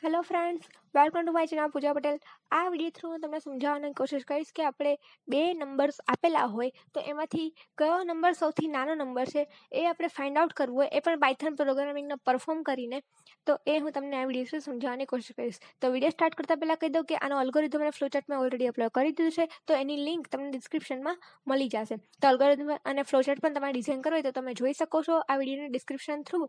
Hello friends, welcome to my channel Pooja Patel. આ video through હું તમને સમજાવવાની કોશિશ કરીશ કે આપણે બે નંબર્સ આપેલા હોય તો એમાંથી કયો નંબર સૌથી નાનો નંબર છે એ આપણે ફાઇન્ડ આઉટ કરવું હોય, એ પણ પાયથન પ્રોગ્રામિંગને પરફોર્મ કરીને. તો એ હું તમને આ વિડીયો થ્રુ સમજાવવાની કોશિશ કરીશ. તો વિડીયો સ્ટાર્ટ કરતાં પહેલાં કહી દઉં કે આનો અલ્ગોરિધમ અને ફ્લોચાર્ટ મેં ઓલરેડી અપલોડ કરી દીધું છે, તો એની લિંક તમને ડિસ્ક્રિપ્શનમાં મળી જશે. તો અલ્ગોરિધમ અને ફ્લોચાર્ટ પણ તમારે ડિઝાઇન કરવું હોય તો તમે જોઈ શકો છો આ વિડીયોની ડિસ્ક્રિપ્શન થ્રુ.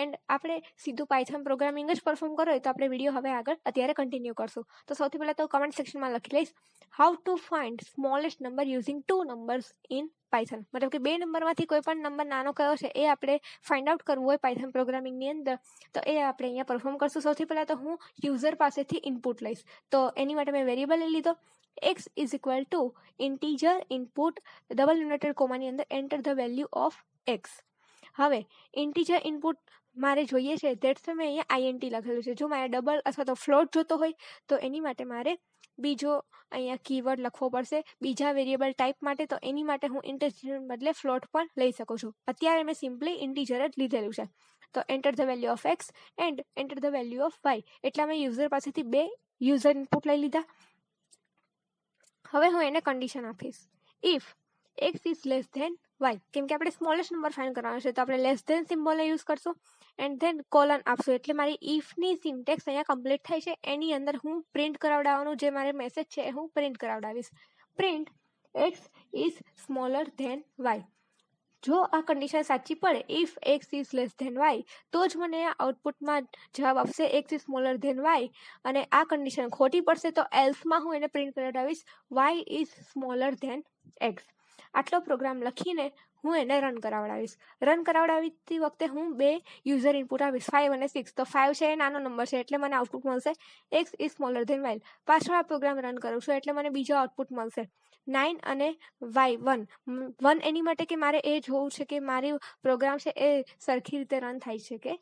એન્ડ આપણે સીધું પાયથન પ્રોગ્રામિંગ જ પરફોર્મ કરવું હોય તો આપણે વિડીયો હવે આગળ અત્યારે કન્ટિન્યુ કરશું. તો સૌથી પહેલાં તો કમેન્ટ સેક્શનમાં લખી લઈશ how to find smallest number using 2 numbers in Python. મતલબ કે બે નંબરમાંથી કોઈ પણ નંબર નાનો કયો છે એ આપણે ફાઇન્ડ આઉટ કરવું હોય પાયથન પ્રોગ્રામિંગની અંદર, તો એ આપણે અહીંયા પરફોર્મ કરશું. સૌથી પહેલાં તો હું યુઝર પાસેથી ઇનપુટ લઈશ. તો એની માટે મેં વેરિયેબલ લઈ લીધો x is equal to integer input double inverted કોમાની અંદર enter the value of x. હવે ઇન્ટીજર ઇનપુટ મારે જોઈએ છે, ધેટ્સ મેં અહીંયા આઈએનટી લખેલું છે. જો મારે ડબલ અથવા તો ફ્લોટ જોતો હોય તો એની માટે મારે બીજો અહીંયા કીવર્ડ લખવો પડશે બીજા વેરિયેબલ ટાઈપ માટે. તો એની માટે હું ઇન્ટીજર બદલે ફ્લોટ પણ લઈ શકું છું. અત્યારે મેં સિમ્પલી ઇન્ટીજર જ લીધેલું છે. તો enter the value of x and enter the value of y. એટલા મેં યુઝર પાસેથી બે યુઝર ઇનપુટ લઈ લીધા. હવે હું એને કન્ડિશન આપીશ if x is less than y, કેમ કે આપણે સ્મોલેસ્ટ નંબર ફાઇન્ડ કરવાનો છે તો આપણે લેસ ધેન સિમ્બોલને યુઝ કરશું એન્ડ ધેન કોલન આપશું. એટલે મારી ઇફની સિન્ટેક્સ અહીંયા કમ્પ્લીટ થાય છે. એની અંદર હું પ્રિન્ટ કરાવડાવવાનું જે મારે મેસેજ છે એ હું પ્રિન્ટ કરાવડાવીશ. Print x is smaller than y. જો આ કન્ડિશન સાચી પડે if x is less than y તો જ મને આ આઉટપુટમાં જવાબ આપશે x is smaller than y. અને આ કન્ડિશન ખોટી પડશે તો એલ્સમાં હું એને પ્રિન્ટ કરાવડાવીશ y is smaller than x. આટલો પ્રોગ્રામ લખીને હું એને રન કરાવડાવીશ. રન કરાવડાવતી વખતે હું બે યુઝર ઇનપુટ આપીશ 5 અને 6. તો 5 છે એ નાનો નંબર છે એટલે મને આઉટપુટ મળશે x is smaller than y. પાછળ આ પ્રોગ્રામ રન કરું છું એટલે મને બીજો આઉટપુટ મળશે 9 અને વાય 1. 1 એની માટે કે મારે એ જોવું છે કે મારી પ્રોગ્રામ છે એ સરખી રીતે રન થાય છે કે